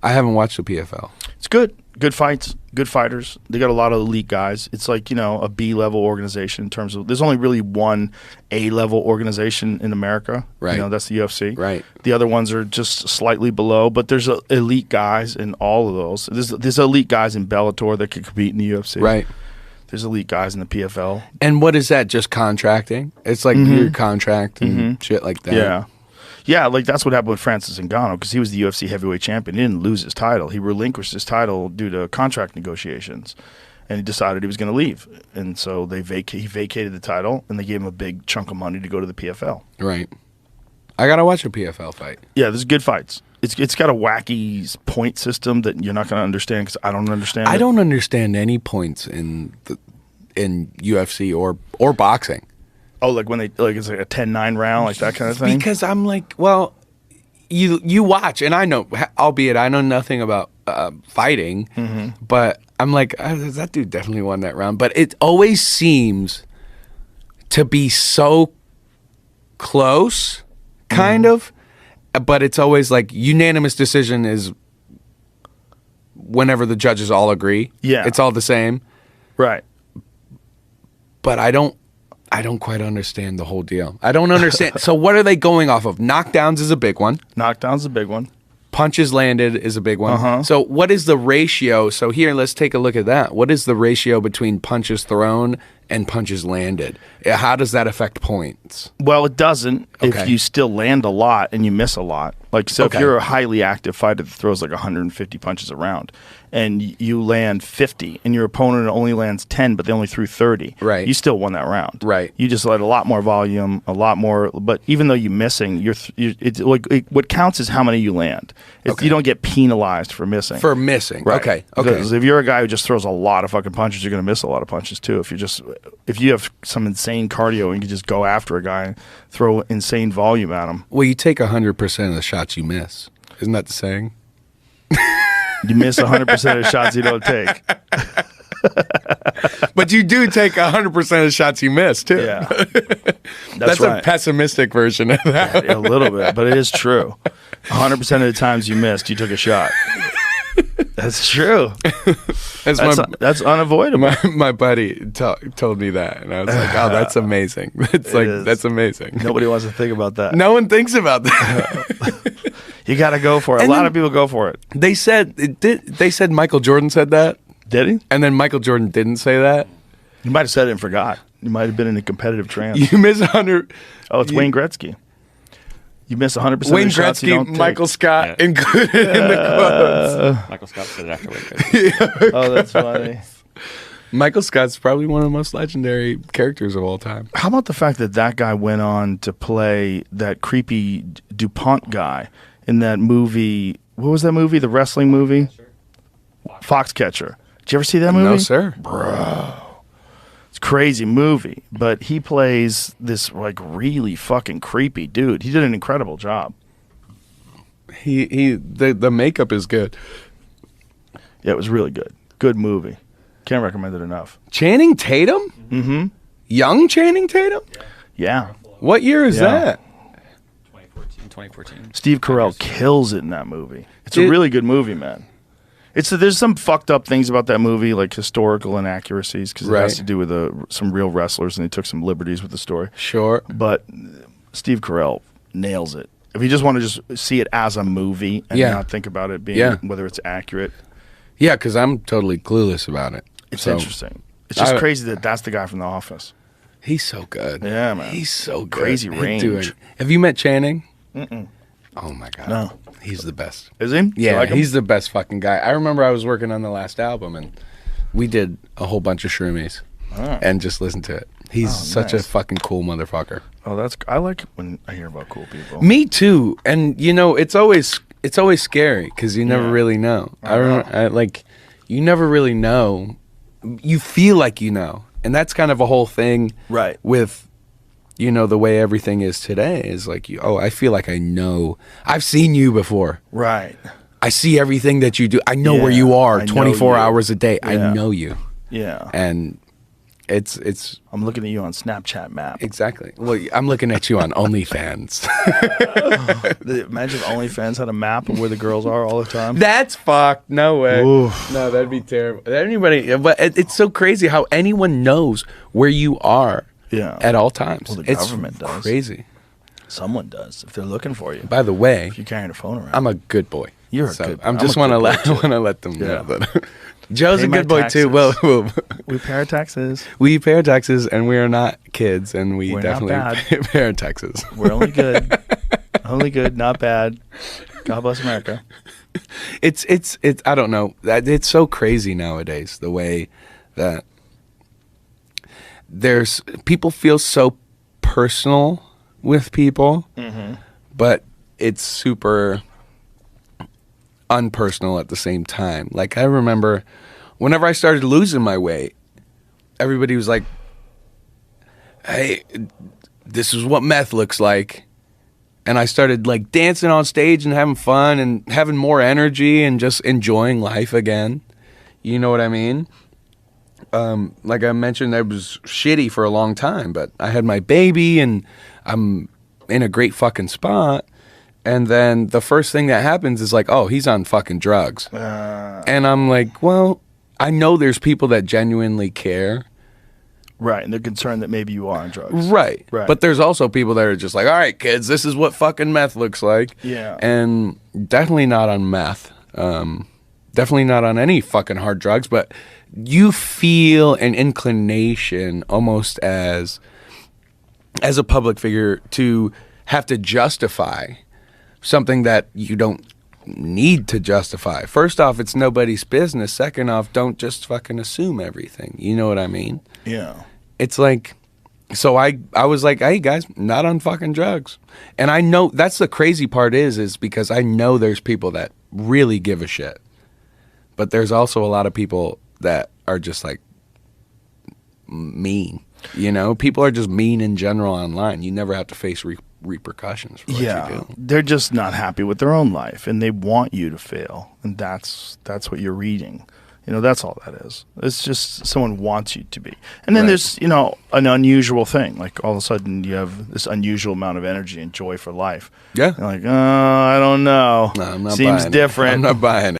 I haven't watched the PFL. It's good. Good fights, good fighters. They got a lot of elite guys. It's like, a B-level organization in terms of, there's only really one A-level organization in America. Right. That's the UFC. Right. The other ones are just slightly below, but there's elite guys in all of those. There's elite guys in Bellator that could compete in the UFC. Right. There's elite guys in the PFL. And what is that? Just contracting? It's like your contract and shit like that. Yeah. Yeah, like that's what happened with Francis Ngannou because he was the UFC heavyweight champion. He didn't lose his title. He relinquished his title due to contract negotiations, and he decided he was going to leave. And so he vacated the title, and they gave him a big chunk of money to go to the PFL. Right. I got to watch a PFL fight. Yeah, there's good fights. It's got a wacky point system that you're not going to understand because I don't understand I don't understand any points in UFC or boxing. Oh, like when it's like a 10-9 round, like that kind of thing? Because I'm like, well, you watch, and I know, albeit I know nothing about fighting, but I'm like, that dude definitely won that round. But it always seems to be so close, kind of, but it's always like unanimous decision is whenever the judges all agree. Yeah. It's all the same. Right. But I don't quite understand the whole deal. I don't understand. So what are they going off of? Knockdowns is a big one. Knockdown's a big one. Punches landed is a big one. So what is the ratio? So here, let's take a look at that. What is the ratio between punches thrown and punches landed? How does that affect points? Well, it doesn't Okay. if you still land a lot and you miss a lot. Like, so Okay. if you're a highly active fighter that throws like 150 punches a round and you land 50 and your opponent only lands 10 but they only threw 30, Right. you still won that round. Right. You just let a lot more volume, a lot more, but even though you're missing, what counts is how many you land. You don't get penalized for missing. For missing. Right. Okay. Because if you're a guy who just throws a lot of fucking punches, you're going to miss a lot of punches too. If you have some insane cardio and you can just go after a guy and throw insane volume at him. Well, you take 100% of the shots you miss. Isn't that the saying? You miss 100% of the shots you don't take. But you do take 100% of the shots you miss, too. Yeah. That's right. a pessimistic version of that. Yeah, a little bit, but it is true. 100% of the times you missed, you took a shot. That's true. That's unavoidable. My buddy told me that, and I was like, "Oh, that's amazing." That's amazing. Nobody wants to think about that. No one thinks about that. You got to go for it. And a lot then- of people go for it. They said Michael Jordan said that, Did he? and then Michael Jordan didn't say that. You might have said it and forgot. You might have been in a competitive trance. You miss 100. Oh, it's Wayne Gretzky. You miss 100% Wayne of the shots you Gretzky, don't take. Michael Scott Yeah. included in the quotes. Michael Scott said it after Wayne Gretzky. Oh, that's funny. Michael Scott's probably one of the most legendary characters of all time. How about the fact that that guy went on to play that creepy DuPont guy in that movie? What was that movie? The wrestling movie? Foxcatcher. Did you ever see that movie? No, sir. It's a crazy movie, but he plays this like really fucking creepy dude. He did an incredible job. The makeup is good. Yeah, it was really good. Good movie. Can't recommend it enough. Channing Tatum? Mm-hmm. Young Channing Tatum? Yeah. What year is that? 2014. Steve Carell kills it in that movie. It's Did- a really good movie, man. There's some fucked up things about that movie, like historical inaccuracies, because it Right. has to do with some real wrestlers, and they took some liberties with the story. Sure. But Steve Carell nails it. If you just want to just see it as a movie and Yeah. not think about it being Yeah. whether it's accurate, Yeah, because I'm totally clueless about it. it's So, interesting. It's just I- crazy that that's the guy from The Office. He's so good. Yeah, man. He's so good. Crazy at range. doing- Have you met Channing? Oh, my God. No. He's the best. Is he? Yeah, You like him? he's the best fucking guy. I remember I was working on the last album, and we did a whole bunch of shroomies and just listened to it. He's such a nice. fucking cool motherfucker. Oh, I like it when I hear about cool people. Me too. And you know, it's always scary because you never Yeah. really know. I know. Like, you never really know. You feel like you know, and that's kind of a whole thing, Right. With the way everything is today is like, I feel like I know. I've seen you before. Right. I see everything that you do. I know where Yeah, you are I know 24 you. hours a day. I Yeah. know you. Yeah. And it's I'm looking at you on Snapchat map. exactly. Well, I'm looking at you on OnlyFans. Imagine if OnlyFans had a map of where the girls are all the time. That's fucked. No way. Oof. No, that'd be terrible. Anybody, but it's so crazy how anyone knows where you are. Yeah. At all times. Well, the government does. Crazy. Someone does if they're looking for you. By the way, If you're carrying a phone around. I'm a good boy. You're a good boy. I'm I'm just a want to good let them know Yeah. that Joe's Pay a my good boy taxes. too. Well, We pay our taxes. we pay our taxes and we are not kids and we We're not definitely pay our taxes. We're only good. Only good, not bad. God bless America. It's I don't know. It's so crazy nowadays the way that there's people feel so personal with people, but it's super unpersonal at the same time. Like I remember whenever I started losing my weight, everybody was like, "Hey, this is what meth looks like." And I started like dancing on stage and having fun and having more energy and just enjoying life again. You know what I mean? Like I mentioned, I was shitty for a long time, but I had my baby and I'm in a great fucking spot. And then the first thing that happens is like, oh, he's on fucking drugs. And I'm like, well, I know there's people that genuinely care. Right, and they're concerned that maybe you are on drugs. Right. Right. But there's also people that are just like, all right, kids, this is what fucking meth looks like. Yeah. And definitely not on meth. Definitely not on any fucking hard drugs, but you feel an inclination almost as a public figure to have to justify something that you don't need to justify. First off, it's nobody's business. Second off, don't just fucking assume everything. You know what I mean? Yeah. It's like, so I was like, hey guys, not on fucking drugs. And I know that's the crazy part is because I know there's people that really give a shit. But there's also a lot of people that are just like mean. You know, people are just mean in general online. You never have to face repercussions for what you do. They're just not happy with their own life, and they want you to fail, and that's what you're reading. You know, that's all that is. It's just someone wants you to be. And then there's, you know, an unusual thing. Like all of a sudden you have this unusual amount of energy and joy for life. Yeah. You're like, I don't know. No, I'm not Seems buying it. different. I'm not buying it.